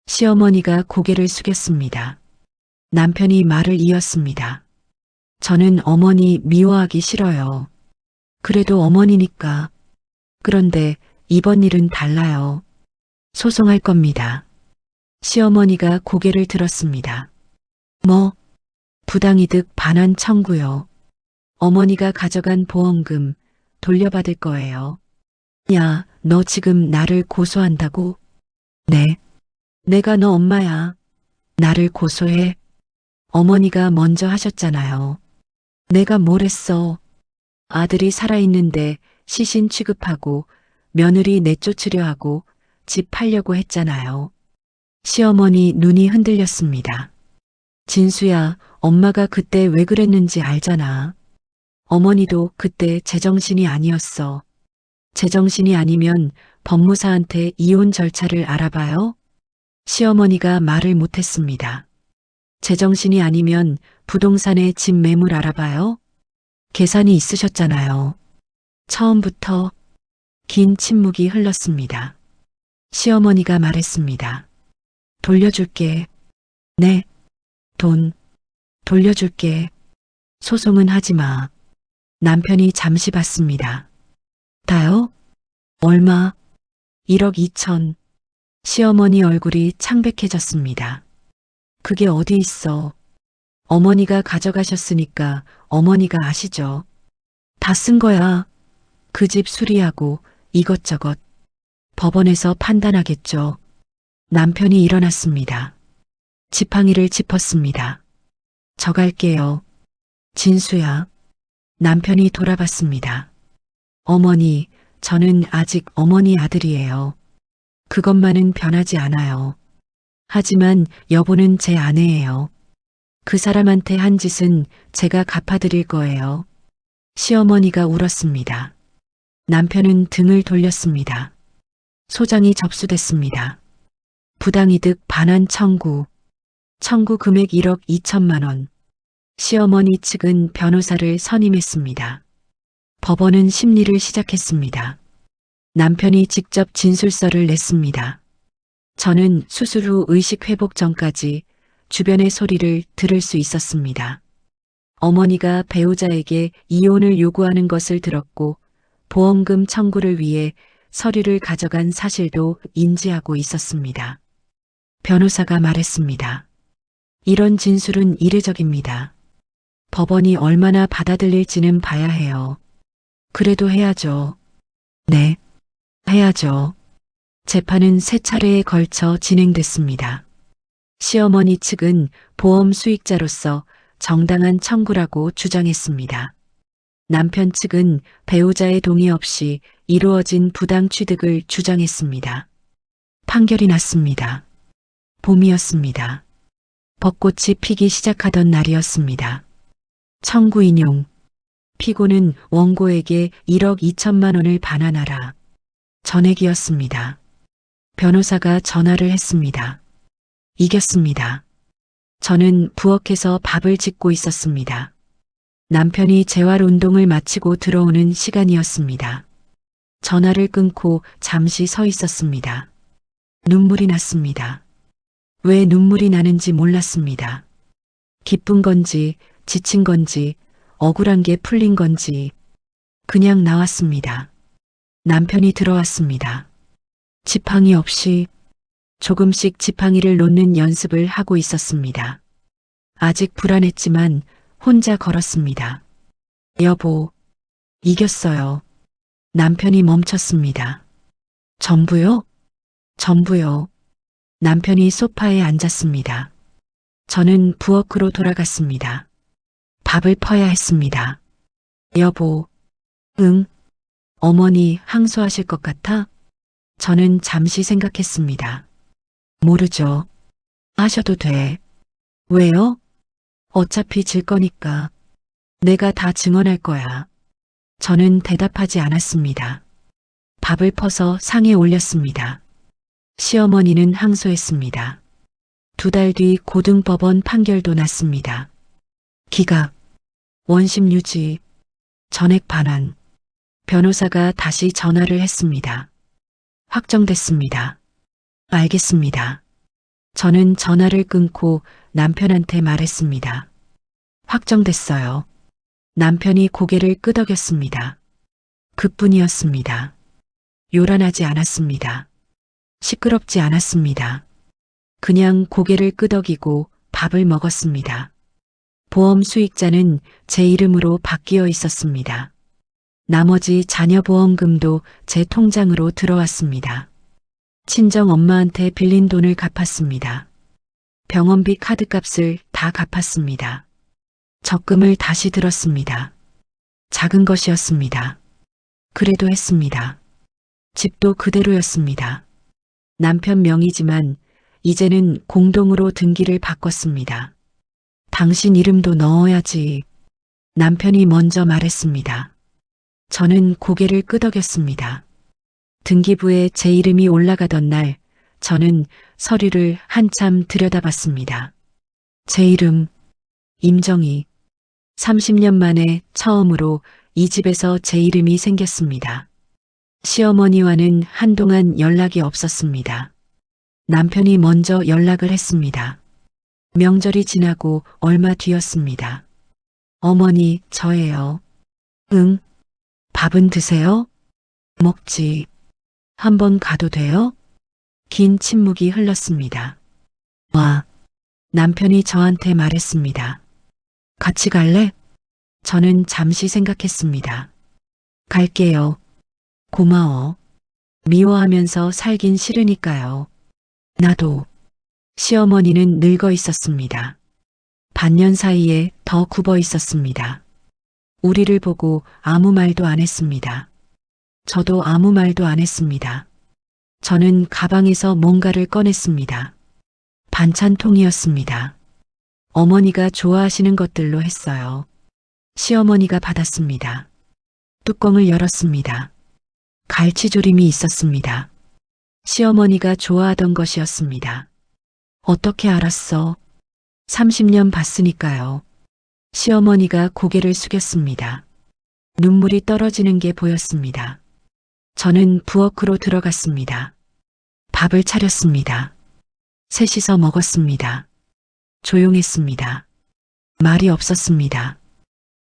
시어머니가 고개를 숙였습니다. 남편이 말을 이었습니다. 저는 어머니 미워하기 싫어요. 그래도 어머니니까. 그런데 이번 일은 달라요. 소송할 겁니다. 시어머니가 고개를 들었습니다. 뭐? 부당이득 반환 청구요. 어머니가 가져간 보험금 돌려받을 거예요. 야, 너 지금 나를 고소한다고? 네. 내가 너 엄마야. 나를 고소해. 어머니가 먼저 하셨잖아요. 내가 뭘 했어. 아들이 살아있는데 시신 취급하고 며느리 내쫓으려 하고 집 팔려고 했잖아요. 시어머니 눈이 흔들렸습니다. 진수야, 엄마가 그때 왜 그랬는지 알잖아. 어머니도 그때 제정신이 아니었어. 제정신이 아니면 법무사한테 이혼 절차를 알아봐요? 시어머니가 말을 못했습니다. 제정신이 아니면 부동산의 집 매물 알아봐요? 계산이 있으셨잖아요. 처음부터 긴 침묵이 흘렀습니다. 시어머니가 말했습니다. 돌려줄게. 네. 돈. 돌려줄게. 소송은 하지 마. 남편이 잠시 봤습니다. 다요? 얼마? 1억 2천. 시어머니 얼굴이 창백해졌습니다. 그게 어디 있어. 어머니가 가져가셨으니까 어머니가 아시죠. 다 쓴 거야. 그 집 수리하고 이것저것. 법원에서 판단하겠죠. 남편이 일어났습니다. 지팡이를 짚었습니다. 저 갈게요. 진수야. 남편이 돌아봤습니다. 어머니, 저는 아직 어머니 아들이에요. 그것만은 변하지 않아요. 하지만 여보는 제 아내예요. 그 사람한테 한 짓은 제가 갚아드릴 거예요. 시어머니가 울었습니다. 남편은 등을 돌렸습니다. 소장이 접수됐습니다. 부당이득 반환 청구. 청구 금액 1억 2천만 원. 시어머니 측은 변호사를 선임했습니다. 법원은 심리를 시작했습니다. 남편이 직접 진술서를 냈습니다. 저는 수술 후 의식 회복 전까지 주변의 소리를 들을 수 있었습니다. 어머니가 배우자에게 이혼을 요구하는 것을 들었고 보험금 청구를 위해 서류를 가져간 사실도 인지하고 있었습니다. 변호사가 말했습니다. 이런 진술은 이례적입니다. 법원이 얼마나 받아들일지는 봐야 해요. 그래도 해야죠. 네, 해야죠. 재판은 3차례에 걸쳐 진행됐습니다. 시어머니 측은 보험 수익자로서 정당한 청구라고 주장했습니다. 남편 측은 배우자의 동의 없이 이루어진 부당 취득을 주장했습니다. 판결이 났습니다. 봄이었습니다. 벚꽃이 피기 시작하던 날이었습니다. 청구 인용. 피고는 원고에게 1억 2천만 원을 반환하라. 전액이었습니다. 변호사가 전화를 했습니다. 이겼습니다. 저는 부엌에서 밥을 짓고 있었습니다. 남편이 재활 운동을 마치고 들어오는 시간이었습니다. 전화를 끊고 잠시 서 있었습니다. 눈물이 났습니다. 왜 눈물이 나는지 몰랐습니다. 기쁜 건지 지친 건지 억울한 게 풀린 건지 그냥 나왔습니다. 남편이 들어왔습니다. 지팡이 없이 조금씩 지팡이를 놓는 연습을 하고 있었습니다. 아직 불안했지만 혼자 걸었습니다. 여보, 이겼어요. 남편이 멈췄습니다. 전부요? 전부요. 남편이 소파에 앉았습니다. 저는 부엌으로 돌아갔습니다. 밥을 퍼야 했습니다. 여보, 응? 어머니 항소하실 것 같아? 저는 잠시 생각했습니다. 모르죠. 하셔도 돼. 왜요? 어차피 질 거니까. 내가 다 증언할 거야. 저는 대답하지 않았습니다. 밥을 퍼서 상에 올렸습니다. 시어머니는 항소했습니다. 2달 뒤 고등법원 판결도 났습니다. 기각, 원심 유지, 전액 반환. 변호사가 다시 전화를 했습니다. 확정됐습니다. 알겠습니다. 저는 전화를 끊고 남편한테 말했습니다. 확정됐어요. 남편이 고개를 끄덕였습니다. 그뿐이었습니다. 요란하지 않았습니다. 시끄럽지 않았습니다. 그냥 고개를 끄덕이고 밥을 먹었습니다. 보험 수익자는 제 이름으로 바뀌어 있었습니다. 나머지 자녀 보험금도 제 통장으로 들어왔습니다. 친정 엄마한테 빌린 돈을 갚았습니다. 병원비 카드값을 다 갚았습니다. 적금을 다시 들었습니다. 작은 것이었습니다. 그래도 했습니다. 집도 그대로였습니다. 남편 명의지만 이제는 공동으로 등기를 바꿨습니다. 당신 이름도 넣어야지. 남편이 먼저 말했습니다. 저는 고개를 끄덕였습니다. 등기부에 제 이름이 올라가던 날 저는 서류를 한참 들여다봤습니다. 제 이름 임정희. 30년 만에 처음으로 이 집에서 제 이름이 생겼습니다. 시어머니와는 한동안 연락이 없었습니다. 남편이 먼저 연락을 했습니다. 명절이 지나고 얼마 뒤였습니다. 어머니, 저예요. 응? 밥은 드세요? 먹지. 한번 가도 돼요? 긴 침묵이 흘렀습니다. 와. 남편이 저한테 말했습니다. 같이 갈래? 저는 잠시 생각했습니다. 갈게요. 고마워. 미워하면서 살긴 싫으니까요. 나도. 시어머니는 늙어 있었습니다. 반년 사이에 더 굽어 있었습니다. 우리를 보고 아무 말도 안 했습니다. 저도 아무 말도 안 했습니다. 저는 가방에서 뭔가를 꺼냈습니다. 반찬통이었습니다. 어머니가 좋아하시는 것들로 했어요. 시어머니가 받았습니다. 뚜껑을 열었습니다. 갈치조림이 있었습니다. 시어머니가 좋아하던 것이었습니다. 어떻게 알았어? 30년 봤으니까요. 시어머니가 고개를 숙였습니다. 눈물이 떨어지는 게 보였습니다. 저는 부엌으로 들어갔습니다. 밥을 차렸습니다. 셋이서 먹었습니다. 조용했습니다. 말이 없었습니다.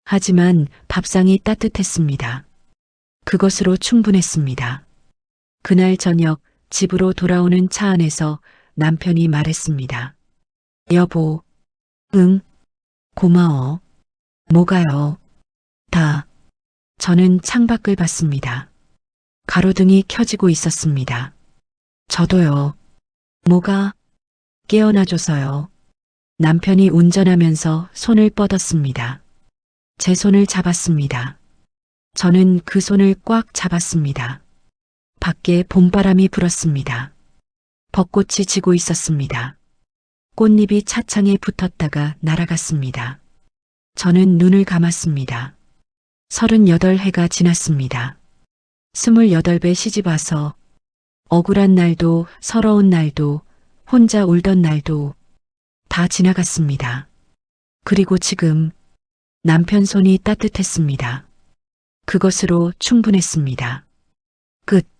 하지만 밥상이 따뜻했습니다. 그것으로 충분했습니다. 그날 저녁 집으로 돌아오는 차 안에서 남편이 말했습니다. 여보, 응, 고마워. 뭐가요? 다. 저는 창밖을 봤습니다. 가로등이 켜지고 있었습니다. 저도요. 뭐가? 깨어나줘서요. 남편이 운전하면서 손을 뻗었습니다. 제 손을 잡았습니다. 저는 그 손을 꽉 잡았습니다. 밖에 봄바람이 불었습니다. 벚꽃이 지고 있었습니다. 꽃잎이 차창에 붙었다가 날아갔습니다. 저는 눈을 감았습니다. 38해가 지났습니다. 28배 시집와서 억울한 날도 서러운 날도 혼자 울던 날도 다 지나갔습니다. 그리고 지금 남편 손이 따뜻했습니다. 그것으로 충분했습니다. 끝.